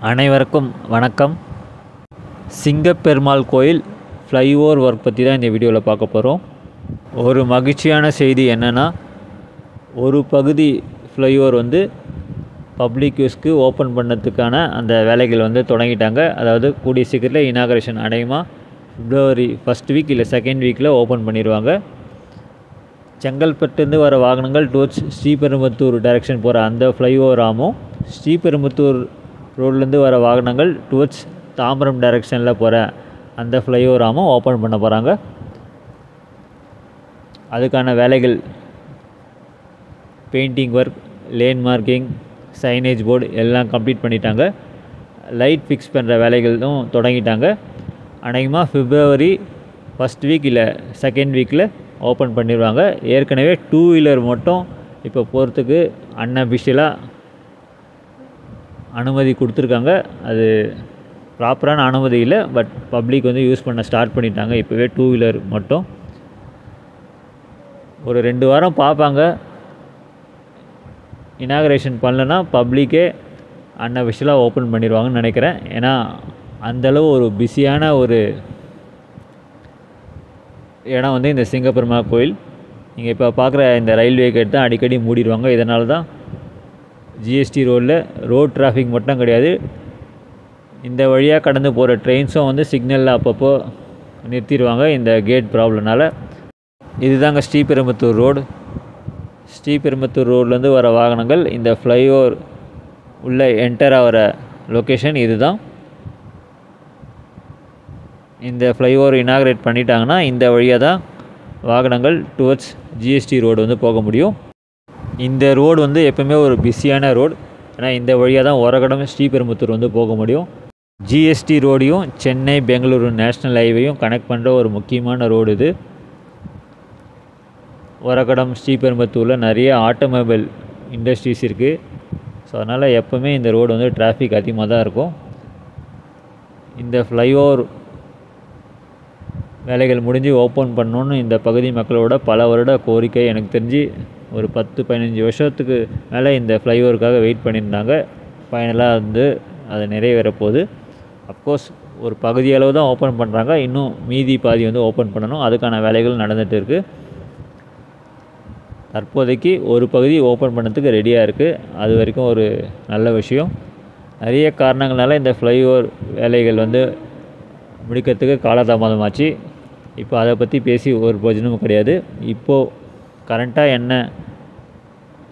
அனைவருக்கும் வணக்கம். சிங்கப்பெருமாள் கோயில் ஃப்ளைஓவர் ஒர்க் பற்றி தான் இந்த வீடியோவில் பார்க்க போகிறோம். ஒரு மகிழ்ச்சியான செய்தி என்னென்னா, ஒரு பகுதி ஃப்ளைஓவர் பப்ளிக் யூஸ்க்கு ஓப்பன் பண்ணதுக்கான அந்த வேலைகள் தொடங்கிட்டாங்க. அதாவது கூடிய சீக்கிரத்தில் இனாகரேஷன் அடையுமா, பிப்ரவரி ஃபஸ்ட் வீக் இல்லை செகண்ட் வீக்கில் ஓப்பன் பண்ணிடுவாங்க. செங்கல்பட்டுலேருந்து வர வாகனங்கள் டுவர்ட்ஸ் ஸ்ரீபெரும்புத்தூர் டைரெக்ஷன் போகிற அந்த ஃப்ளைஓவர் ஆமும், ஸ்ரீபெரும்புத்தூர் ரோட்லேருந்து வர வாகனங்கள் டுவர்ட்ஸ் தாம்பரம் டைரெக்ஷனில் போகிற அந்த ஃப்ளைஓவர் ஆமும் ஓப்பன் பண்ண போகிறாங்க. அதுக்கான வேலைகள் painting work, lane marking, signage board எல்லாம் கம்ப்ளீட் பண்ணிட்டாங்க. லைட் ஃபிக்ஸ் பண்ணுற வேலைகளும் தொடங்கிட்டாங்க. அநேகமாக பிப்ரவரி ஃபஸ்ட் வீக் இல்லை செகண்ட் வீக்கில் ஓப்பன் பண்ணிடுவாங்க. ஏற்கனவே 2 வீலர் மட்டும் இப்போ போகிறதுக்கு அன்அஃபிஷியலாக அனுமதி கொடுத்துருக்காங்க. அது ப்ராப்பரான அனுமதி இல்லை, பட் பப்ளிக் யூஸ் பண்ண ஸ்டார்ட் பண்ணிட்டாங்க. இப்போவே 2 வீலர் மட்டும் ஒரு 2 வாரம் பார்ப்பாங்க. இனாகரேஷன் பண்ணலன்னா பப்ளிக்கே அன்அஃபிஷியலாக ஓப்பன் பண்ணிடுவாங்கன்னு நினைக்கிறேன். ஏன்னா அந்தளவு ஒரு பிஸியான ஒரு இடம் இந்த சிங்கப்பெருமாள் கோயில். நீங்கள் இப்போ பார்க்குற இந்த ரயில்வே கேட் தான் அடிக்கடி மூடிடுவாங்க. இதனால தான் ஜிஎஸ்டி ரோடில் ரோட் டிராஃபிக் மட்டும் கிடையாது, இந்த வழியாக கடந்து போகிற ட்ரெயின்ஸும் சிக்னலில் அப்பப்போ நிறுத்திடுவாங்க இந்த கேட் ப்ராப்ளம்னால. இதுதாங்க ஸ்ரீபெரும்புத்தூர் ரோடு. ஸ்ரீபெரும்புத்தூர் ரோட்லேருந்து வர வாகனங்கள் இந்த ஃப்ளைஓவர் உள்ளே என்டர் ஆகிற லொக்கேஷன் இது தான். இந்த ஃப்ளைஓவர் இனாகரேட் பண்ணிட்டாங்கன்னா இந்த வழியாக தான் வாகனங்கள் டுவர்ட்ஸ் ஜிஎஸ்டி ரோடு போக முடியும். இந்த ரோடு எப்போவுமே ஒரு பிஸியான ரோடு. ஏன்னா இந்த வழியாக தான் ஒரகடம் ஸ்ரீபெரும்புத்தூர் போக முடியும். ஜிஎஸ்டி ரோடையும் சென்னை பெங்களூரு நேஷ்னல் ஹைவேயும் கனெக்ட் பண்ணுற ஒரு முக்கியமான ரோடு இது. ஒரகடம் ஸ்ரீபெரும்புத்தூரில் நிறைய ஆட்டோமொபைல் இண்டஸ்ட்ரீஸ் இருக்குது. ஸோ அதனால் எப்போவுமே இந்த ரோடு டிராஃபிக் அதிகமாக தான் இருக்கும். இந்த ஃப்ளைஓவர் வேலைகள் முடிஞ்சு ஓப்பன் பண்ணணுன்னு இந்த பகுதி மக்களோட பல வருட கோரிக்கை. எனக்கு தெரிஞ்சு ஒரு 10-15 வருஷத்துக்கு மேலே இந்த ஃப்ளைஓவருக்காக வெயிட் பண்ணியிருந்தாங்க. ஃபைனலாக அது நிறைவேற போகுது. அஃப்கோர்ஸ் ஒரு பகுதியளவு தான் ஓப்பன் பண்ணுறாங்க, இன்னும் மீதி பாதி ஓப்பன் பண்ணணும். அதுக்கான வேலைகள் நடந்துகிட்டு இருக்குது. தற்போதைக்கு ஒரு பகுதி ஓப்பன் பண்ணதுக்கு ரெடியாக இருக்குது. அது வரைக்கும் ஒரு நல்ல விஷயம். நிறைய காரணங்களால் இந்த ஃப்ளைஓவர் வேலைகள் முடிக்கிறதுக்கு காலதாமதமாச்சு. இப்போ அதை பற்றி பேசி ஒரு பிரயோஜனமும் கிடையாது. இப்போது கரண்ட்டாக என்ன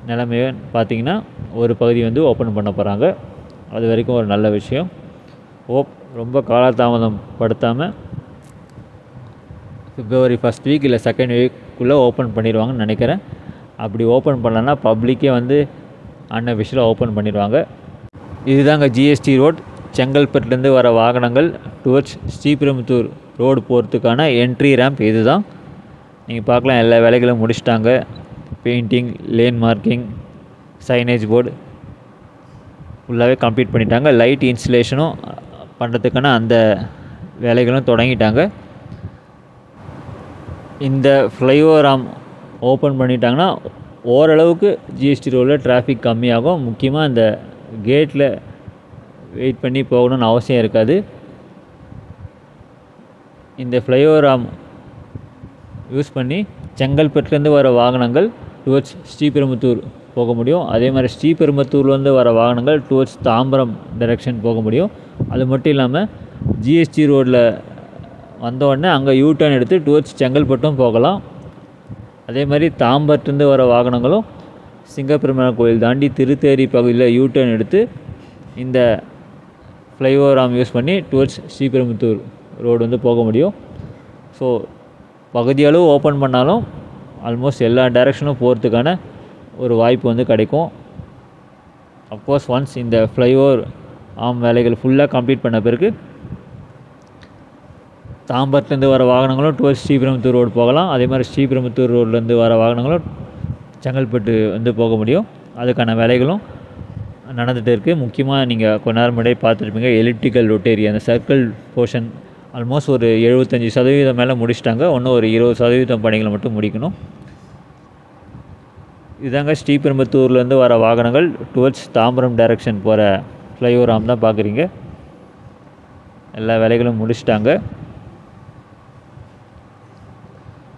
நிலைமைன்னு பார்த்திங்கன்னா, ஒரு பகுதி ஓப்பன் பண்ண போகிறாங்க. அது வரைக்கும் ஒரு நல்ல விஷயம். ரொம்ப காலதாமதம் படுத்தாமல் பிப்ரவரி ஃபஸ்ட் வீக் இல்லை செகண்ட் வீக்குள்ளே ஓப்பன் பண்ணிடுவாங்கன்னு நினைக்கிறேன். அப்படி ஓப்பன் பண்ணலன்னா பப்ளிக்கே அன்அஃபிஷியலாக ஓப்பன் பண்ணிடுவாங்க. இதுதாங்க ஜிஎஸ்டி ரோட். செங்கல்பட்டுலேருந்து வர வாகனங்கள் டுவர்ட்ஸ் ஸ்ரீபெரும்புத்தூர் ரோடு போகிறதுக்கான என்ட்ரி ரேம்ப் இது தான். நீங்கள் பார்க்கலாம், எல்லா வேலைகளும் முடிச்சிட்டாங்க. Painting, lane marking, signage board ஃபுல்லாகவே கம்ப்ளீட் பண்ணிட்டாங்க. லைட் இன்ஸ்டலேஷனும் பண்ணுறதுக்கான அந்த வேலைகளும் தொடங்கிட்டாங்க. இந்த ஃப்ளைஓவர் ஆம் ஓப்பன் பண்ணிட்டாங்கன்னா ஓரளவுக்கு ஜிஎஸ்டி ரோடில் டிராஃபிக் கம்மியாகும். முக்கியமாக இந்த கேட்டில் வெயிட் பண்ணி போகணுன்னு அவசியம் இருக்காது. இந்த ஃப்ளைஓவர் ஆம் யூஸ் பண்ணி செங்கல்பட்டுலேருந்து வர வாகனங்கள் டுவர்ட்ஸ் ஸ்ரீபெரும்புத்தூர் போக முடியும். அதே மாதிரி ஸ்ரீபெரும்புத்தூர்லேருந்து வர வாகனங்கள் டுவர்ட்ஸ் தாம்பரம் டைரெக்ஷன் போக முடியும். அது மட்டும் இல்லாமல் ஜிஎஸ்டி ரோடில் வந்தோடனே அங்கே யூடர்ன் எடுத்து டுவர்ட்ஸ் செங்கல்பட்டும் போகலாம். அதே மாதிரி தாம்பரத்துலேருந்து வர வாகனங்களும் சிங்கப்பெருமாள் கோயில் தாண்டி திருத்தேரி பகுதியில் யூடர்ன் எடுத்து இந்த ஃப்ளைஓவர் ஆம் யூஸ் பண்ணி டுவர்ட்ஸ் ஸ்ரீபெரும்புத்தூர் ரோடு போக முடியும். ஸோ பகுதியளவு ஓப்பன் பண்ணாலும் ஆல்மோஸ்ட் எல்லா டைரெக்ஷனும் போகிறதுக்கான ஒரு வாய்ப்பு கிடைக்கும். அஃப்கோர்ஸ் ஒன்ஸ் இந்த ஃப்ளைஓவர் ஆம் வேலைகள் ஃபுல்லாக கம்ப்ளீட் பண்ண பிறகு தாம்பரத்துலேருந்து வர வாகனங்களும் டுவர்ட்ஸ் ஸ்ரீபெரும்புத்தூர் ரோடு போகலாம். அதே மாதிரி ஸ்ரீபெரும்புத்தூர் ரோட்லேருந்து வர வாகனங்களும் செங்கல்பட்டு போக முடியும். அதுக்கான வேலைகளும் நடந்துகிட்டு இருக்குது. முக்கியமாக நீங்கள் கொஞ்ச நேரம் முன்னாடி பார்த்துருப்பீங்க, எலிப்டிக்கல் ரொட்டேரி அந்த சர்க்கிள் போர்ஷன் ஆல்மோஸ்ட் ஒரு 75% மேலே முடிச்சிட்டாங்க. இன்னும் ஒரு 20% பணிகளை மட்டும் முடிக்கணும். இதுதாங்க ஸ்ரீபெரும்புத்தூர்லேருந்து வர வாகனங்கள் டுவர்ட்ஸ் தாம்பரம் டைரெக்ஷன் போகிற ஃப்ளைஓவர் ஆம் தான் பார்க்குறீங்க. எல்லா வேலைகளும் முடிச்சிட்டாங்க.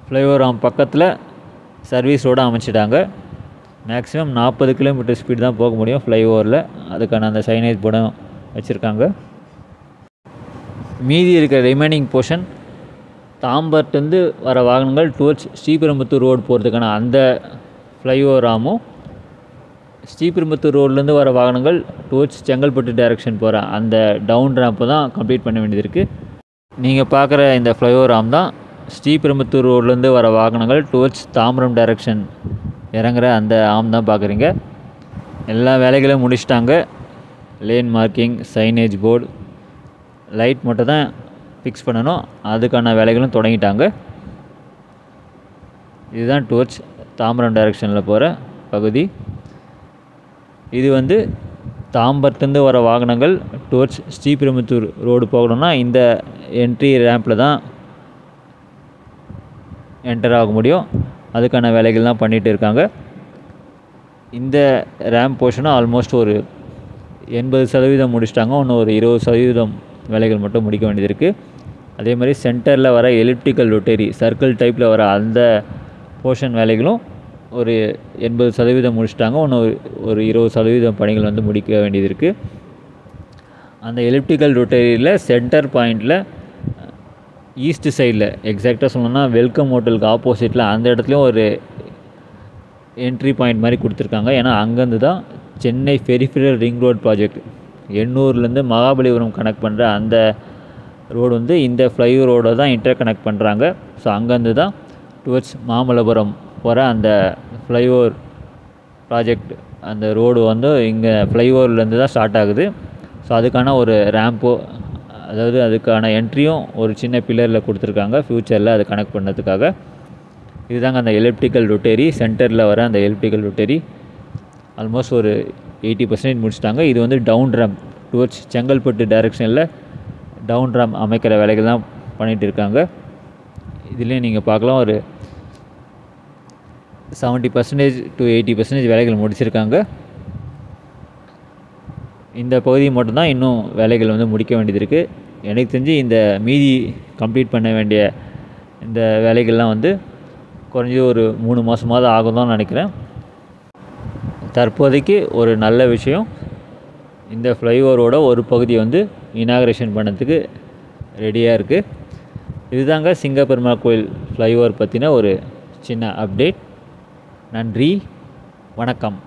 ஃப்ளைஓவர் ஆம் பக்கத்தில் சர்வீஸ் ரோடு அமைச்சிட்டாங்க. மேக்ஸிமம் 40 கிலோமீட்டர் ஸ்பீடு தான் போக முடியும் ஃப்ளைஓவரில். அதுக்கான அந்த சைனேஜ் போர்டும் வச்சுருக்காங்க. மீதி இருக்கிற ரிமைனிங் போர்ஷன் தாம்பரத்துலேருந்து வர வாகனங்கள் டுவர்ட்ஸ் ஸ்ரீபெரும்புத்தூர் ரோடு போகிறதுக்கான அந்த ஃப்ளைஓவர் ஆமும், ஸ்ரீபெரும்புத்தூர் ரோட்லேருந்து வர வாகனங்கள் டுவர்ட்ஸ் செங்கல்பட்டு டைரக்ஷன் போகிற அந்த டவுன் ரேம்பை தான் கம்ப்ளீட் பண்ண வேண்டியது இருக்குது. நீங்கள் பார்க்குற இந்த ஃப்ளைஓவர் ஆம் தான் ஸ்ரீபெரும்புத்தூர் ரோட்லேருந்து வர வாகனங்கள் டுவர்ட்ஸ் தாம்பரம் டைரக்ஷன் இறங்குற அந்த ஆம் தான் பார்க்குறீங்க. எல்லா வேலைகளும் முடிச்சிட்டாங்க. Lane marking, signage board, light மட்டும் தான் ஃபிக்ஸ் பண்ணணும். அதுக்கான வேலைகளும் தொடங்கிட்டாங்க. இதுதான் டுவர்ட்ஸ் தாம்பரம் டைரக்ஷனில் போகிற பகுதி. இது வந்து தாம்பரத்துலேருந்து வர வாகனங்கள் டுவர்ட்ஸ் ஸ்ரீபெரும்புத்தூர் ரோடு போகணும்னா இந்த என்ட்ரி ரேம்பில் தான் என்டர் ஆக முடியும். அதுக்கான வேலைகள் தான் பண்ணிகிட்டு இருக்காங்க. இந்த ரேம்ப் போர்ஷனும் ஆல்மோஸ்ட் ஒரு 80% முடிச்சிட்டாங்க. இன்னும் ஒரு 20% வேலைகள் மட்டும் முடிக்க வேண்டியது இருக்குது. அதே மாதிரி சென்டரில் வர எலிப்டிக்கல் ரொட்டேரி சர்க்கிள் டைப்பில் வர அந்த போர்ஷன் வேலைகளும் ஒரு 80% முடிச்சிட்டாங்க. இன்னும் ஒரு 20% பணிகள் வந்து முடிக்க வேண்டியது இருக்குது. அந்த எலிப்டிக்கல் ரொட்டேரியில் சென்டர் பாயிண்டில் ஈஸ்ட் சைடில் எக்ஸாக்டாக சொல்லணும்னா வெல்கம் ஹோட்டலுக்கு ஆப்போசிட்டில் அந்த இடத்துலையும் ஒரு என்ட்ரி பாயிண்ட் மாதிரி கொடுத்துருக்காங்க. ஏன்னா அங்கேருந்து தான் Chennai peripheral ring road project எண்ணூர்லேருந்து மகாபலிபுரம் கனெக்ட் பண்ணுற அந்த ரோடு வந்து இந்த ஃப்ளைஓவர் ரோடை தான் இன்டர் கனெக்ட் பண்ணுறாங்க. ஸோ அங்கேருந்து தான் டுவர்ட்ஸ் மாமல்லபுரம் போகிற அந்த ஃப்ளைஓவர் ப்ராஜெக்ட் அந்த ரோடு வந்து இங்கே ஃப்ளைஓவர்லேருந்து தான் ஸ்டார்ட் ஆகுது. ஸோ அதுக்கான ஒரு ரேம்போ, அதாவது அதுக்கான என்ட்ரியும் ஒரு சின்ன பில்லரில் கொடுத்துருக்காங்க ஃப்யூச்சரில் அதை கனெக்ட் பண்ணுறதுக்காக. இதுதாங்க அந்த எலிப்டிக்கல் ரொட்டேரி. சென்டரில் வர அந்த எலிப்டிக்கல் ரொட்டேரி ஆல்மோஸ்ட் ஒரு 80% முடிச்சிட்டாங்க. இது வந்து டவுன் ரேம்ப் டுவர்ட்ஸ் செங்கல்பட்டு டைரக்ஷனில் டவுன் ரேம்ப் அமைக்கிற வேலைகள் தான் பண்ணிகிட்டு இருக்காங்க. இதுலேயும் நீங்கள் பார்க்கலாம் ஒரு 70% to 80% வேலைகள் முடிச்சிருக்காங்க. இந்த பகுதி மட்டும்தான் இன்னும் வேலைகள் வந்து முடிக்க வேண்டியது இருக்குது. எனக்கு தெரிஞ்சு இந்த மீதி கம்ப்ளீட் பண்ண வேண்டிய இந்த வேலைகள்லாம் வந்து குறைஞ்சது ஒரு 3 மாதமாவது ஆகும் தான் நினைக்கிறேன். தற்போதைக்கு ஒரு நல்ல விஷயம், இந்த ஃப்ளைஓவரோட ஒரு பகுதியை வந்து இனாகரேஷன் பண்ணதுக்கு ரெடியாக இருக்குது. இதுதாங்க சிங்கப்பெருமாள் கோயில் ஃப்ளைஓவர் பற்றின ஒரு சின்ன அப்டேட். நன்றி, வணக்கம்.